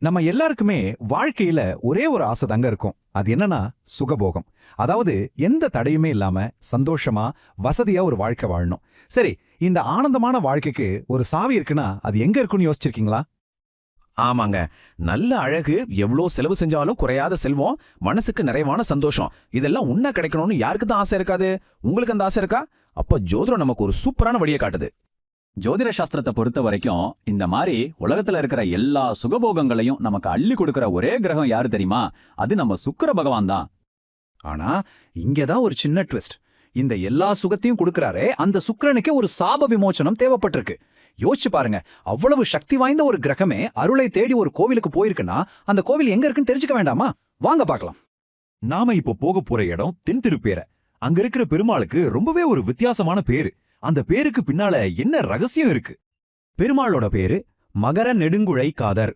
நம்ம எல்லாருக்குமே வாழ்க்கையில ஒரே ஒரு ஆசை தாங்க இருக்கும். அது என்னன்னா சுகபோகம். அதாவது எந்த தடையுமே இல்லாம சந்தோஷமா வசதியா ஒரு வாழ்க்கை வாழணும். சரி, இந்த ஆனந்தமான வாழ்க்கைக்கு ஒரு சாவி இருக்குன்னா அது எங்க இருக்குன்னு யோசிச்சிருக்கீங்களா? ஆமாங்க. நல்ல அழகு, எவ்ளோ செலவு செஞ்சாலும் குறையாத செல்வம், மனசுக்கு நிறைவான சந்தோஷம், இதெல்லாம் உன்ன கிடைக்கணும்னு யாருக்கு தான் ஆசை இருக்காது? உங்களுக்கு அந்த ஆசை இருக்கா? அப்ப ஜோதிடம் நமக்கு ஒரு சூப்பரான வழியை காட்டுது. ஜோதிட சாஸ்திரத்தை பொறுத்த வரைக்கும் இந்த மாதிரி உலகத்துல இருக்கிற எல்லா சுகபோகங்களையும் நமக்கு அள்ளி கொடுக்கிற ஒரே கிரகம் யாரு தெரியுமா? அது நம்ம சுக்கிர பகவான் தான். ஆனா இங்கதான் ஒரு சின்ன ட்விஸ்ட். இந்த எல்லா சுகத்தையும் கொடுக்கறாரே அந்த சுக்கிரனுக்கே ஒரு சாப விமோச்சனம் தேவைப்பட்டிருக்கு. யோசிச்சு பாருங்க, அவ்வளவு சக்தி வாய்ந்த ஒரு கிரகமே அருளை தேடி ஒரு கோவிலுக்கு போயிருக்குன்னா அந்த கோவில் எங்க இருக்குன்னு தெரிஞ்சுக்க வேண்டாமா? வாங்க பார்க்கலாம். நாம இப்போ போக போற இடம் தென்திருப்பேரை. அங்க இருக்கிற பெருமாளுக்கு ரொம்பவே ஒரு வித்தியாசமான பேரு. அந்த பேருக்கு பின்னால என்ன ரகசியம் இருக்கு? பெருமாளோட பேரு மகர நெடுங்குழை காதர்.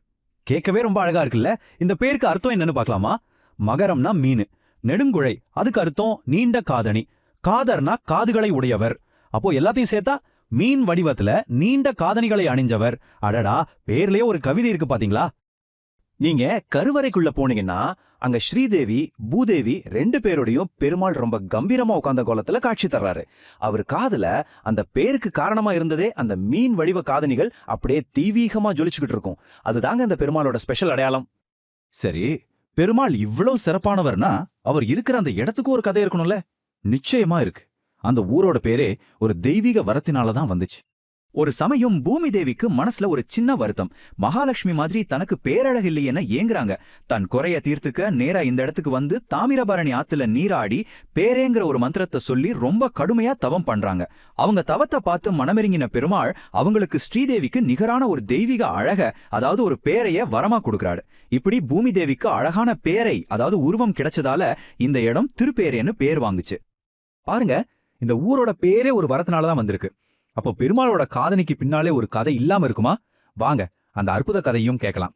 கேட்கவே ரொம்ப அழகா இருக்குல்ல? இந்த பேருக்கு அர்த்தம் என்னன்னு பார்க்கலாமா? மகரம்னா மீன், நெடுங்குழை அதுக்கு அர்த்தம் நீண்ட காதணி, காதர்னா காதுகளை உடையவர். அப்போ எல்லாத்தையும் சேர்த்தா மீன் வடிவத்துல நீண்ட காதணிகளை அணிஞ்சவர். அடடா, பேர்லயே ஒரு கவிதை இருக்கு பாத்தீங்களா? நீங்க கருவறைக்குள்ள போனீங்கன்னா அங்க ஸ்ரீதேவி பூதேவி ரெண்டு பேரோடையும் பெருமாள் ரொம்ப கம்பீரமா உட்கார்ந்த கோலத்துல காட்சி தர்றாரு. அவர் காதுல அந்த பேருக்கு காரணமா இருந்ததே அந்த மீன் வடிவ காதணிகள் அப்படியே தீவீகமா ஜொலிச்சுக்கிட்டு இருக்கும். அதுதாங்க அந்த பெருமாளோட ஸ்பெஷல் அடையாளம். சரி, பெருமாள் இவ்வளவு சிறப்பானவர்னா அவர் இருக்கிற அந்த இடத்துக்கு ஒரு கதை இருக்கணும்ல? நிச்சயமா இருக்கு. அந்த ஊரோட பேரே ஒரு தெய்வீக வரத்தினாலதான் வந்துச்சு. ஒரு சமயம் பூமி தேவிக்கு மனசுல ஒரு சின்ன வருத்தம். மகாலட்சுமி மாதிரி தனக்கு பேரழகு இல்லையென ஏங்குறாங்க. தன் குறைய தீர்த்துக்க நேரா இந்த இடத்துக்கு வந்து தாமிரபரணி ஆத்துல நீராடி பேரேங்கிற ஒரு மந்திரத்தை சொல்லி ரொம்ப கடுமையா தவம் பண்றாங்க. அவங்க தவத்தை பார்த்து மனமெருங்கின பெருமாள் அவங்களுக்கு ஸ்ரீதேவிக்கு நிகரான ஒரு தெய்வீக அழக, அதாவது ஒரு பேரைய வரமா கொடுக்கறாரு. இப்படி பூமி தேவிக்கு அழகான பேரை, அதாவது உருவம் கிடைச்சதால இந்த இடம் திருப்பேரேன்னு பேர் வாங்குச்சு. பாருங்க, இந்த ஊரோட பேரே ஒரு வரத்தினாலதான் வந்திருக்கு. அப்போ பெருமாளோட காதணிக்கு பின்னாலே ஒரு கதை இல்லாம இருக்குமா? வாங்க அந்த அற்புத கதையும் கேட்கலாம்.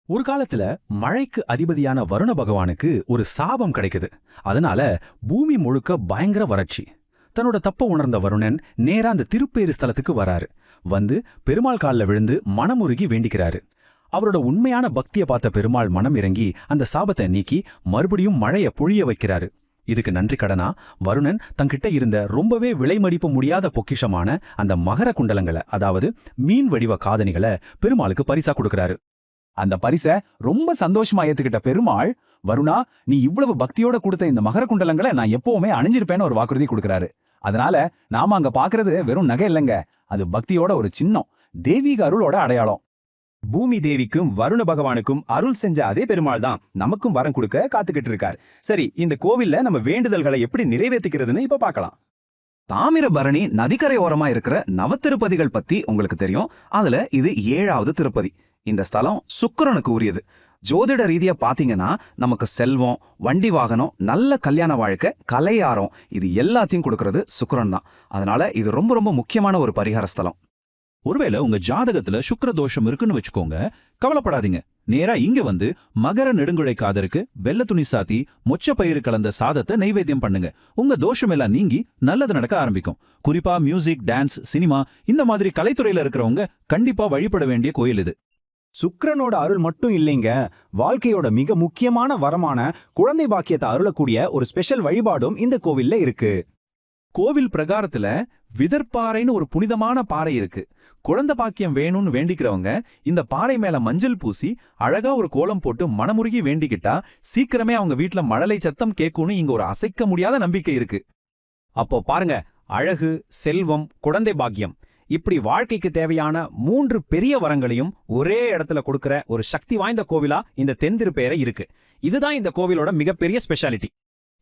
ஒரு காலத்துல மழைக்கு அதிபதியான வருண பகவானுக்கு ஒரு சாபம் கிடைக்குது. அதனால பூமி முழுக்க பயங்கர வறட்சி. தன்னோட தப்ப உணர்ந்த வருணன் நேரா அந்த திருப்பேறு ஸ்தலத்துக்கு வராரு. வந்து பெருமாள் காலில் விழுந்து மனமுருகி வேண்டிக்கிறாரு. அவரோட உண்மையான பக்தியை பார்த்த பெருமாள் மனம் இறங்கி அந்த சாபத்தை நீக்கி மறுபடியும் மழைய பொழிய வைக்கிறாரு. இதுக்கு நன்றி கடனா வருணன் தங்கிட்ட இருந்த ரொம்பவே விலை மதிப்பு முடியாத பொக்கிஷமான அந்த மகர குண்டலங்களை, அதாவது மீன் வடிவ காதணிகளை பெருமாளுக்கு பரிசா கொடுக்கறாரு. அந்த பரிசை ரொம்ப சந்தோஷமா ஏத்துக்கிட்ட பெருமாள், வருணா, நீ இவ்வளவு பக்தியோட கொடுத்த இந்த மகர குண்டலங்களை நான் எப்பவுமே அணிஞ்சிருப்பேன்னு ஒரு வாக்குறுதி கொடுக்கறாரு. அதனால நாம அங்க பாக்குறது வெறும் நகை இல்லைங்க, அது பக்தியோட ஒரு சின்னம், தெய்வீக அருளோட அடையாளம். பூமி தேவிக்கும் வருண பகவானுக்கும் அருள் செஞ்ச அதே பெருமாள் தான் நமக்கும் வரம் கொடுக்க காத்துக்கிட்டு இருக்கார். சரி, இந்த கோவில்ல நம்ம வேண்டுதல்களை எப்படி நிறைவேற்றிக்கிறதுன்னு இப்ப பார்க்கலாம். தாமிரபரணி நதிக்கரை ஓரமா இருக்கிற நவத்திருப்பதிகள் பத்தி உங்களுக்கு தெரியும். அதுல இது 7வது திருப்பதி. இந்த ஸ்தலம் சுக்கிரனுக்கு உரியது. ஜோதிட ரீதியா பாத்தீங்கன்னா நமக்கு செல்வம், வண்டி வாகனம், நல்ல கல்யாண வாழ்க்கை, கலையாரம், இது எல்லாத்தையும் கொடுக்கறது சுக்கிரன் தான். அதனால இது ரொம்ப ரொம்ப முக்கியமான ஒரு பரிகார ஸ்தலம். ஒருவேளை உங்க ஜாதகத்துல சுக்கிர தோஷம் இருக்குன்னு வச்சுக்கோங்க, கவலைப்படாதீங்க. நேரா இங்க வந்து மகர நெடுங்குழை காதருக்கு வெள்ளை துணி சாத்தி மொச்ச பயிறு கலந்த சாதத்தை நைவேத்தியம் பண்ணுங்க. உங்க தோஷம் எல்லாம் நீங்கி நல்லது நடக்க ஆரம்பிக்கும். குறிப்பா மியூசிக், டான்ஸ், சினிமா இந்த மாதிரி கலைத்துறையில இருக்கிறவங்க கண்டிப்பா வழிபட வேண்டிய கோயில் இது. சுக்கிரனோட அருள் மட்டும் இல்லைங்க, வாழ்க்கையோட மிக முக்கியமான வரமான குழந்தை பாக்கியத்தை அருளக்கூடிய ஒரு ஸ்பெஷல் வழிபாடும் இந்த கோவில்ல இருக்கு. கோவில் பிரகாரத்துல விதர்பாறைன்னு ஒரு புனிதமான பாறை இருக்கு. குழந்தை பாக்கியம் வேணும்னு வேண்டிக்கிறவங்க இந்த பாறை மேல மஞ்சள் பூசி அழகா ஒரு கோலம் போட்டு மனமுருகி வேண்டிக்கிட்டா சீக்கிரமே அவங்க வீட்டுல மழலை சத்தம் கேட்கும்னு இங்க ஒரு அசைக்க முடியாத நம்பிக்கை இருக்கு. அப்போ பாருங்க, அழகு, செல்வம், குழந்தை பாக்கியம், இப்படி வாழ்க்கைக்கு தேவையான 3 பெரிய வரங்களையும் ஒரே இடத்துல கொடுக்கிற ஒரு சக்தி வாய்ந்த கோவிலா இந்த தென்திருப்பேரை இருக்கு. இதுதான் இந்த கோவிலோட மிகப்பெரிய ஸ்பெஷாலிட்டி.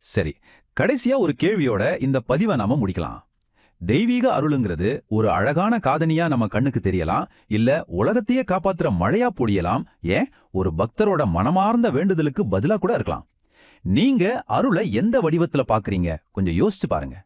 சரி, கடைசியா ஒரு கேள்வியோட இந்த பதிவை நாம முடிக்கலாம். தெய்வீக அருளுங்கிறது ஒரு அழகான காதணியா நம்ம கண்ணுக்கு தெரியலாம், இல்ல உலகத்தையே காப்பாத்துற மழையா பொழியலாம், ஏன் ஒரு பக்தரோட மனமார்ந்த வேண்டுதலுக்கு பதிலா கூட இருக்கலாம். நீங்க அருளை எந்த வடிவத்துல பாக்குறீங்க? கொஞ்சம் யோசிச்சு பாருங்க.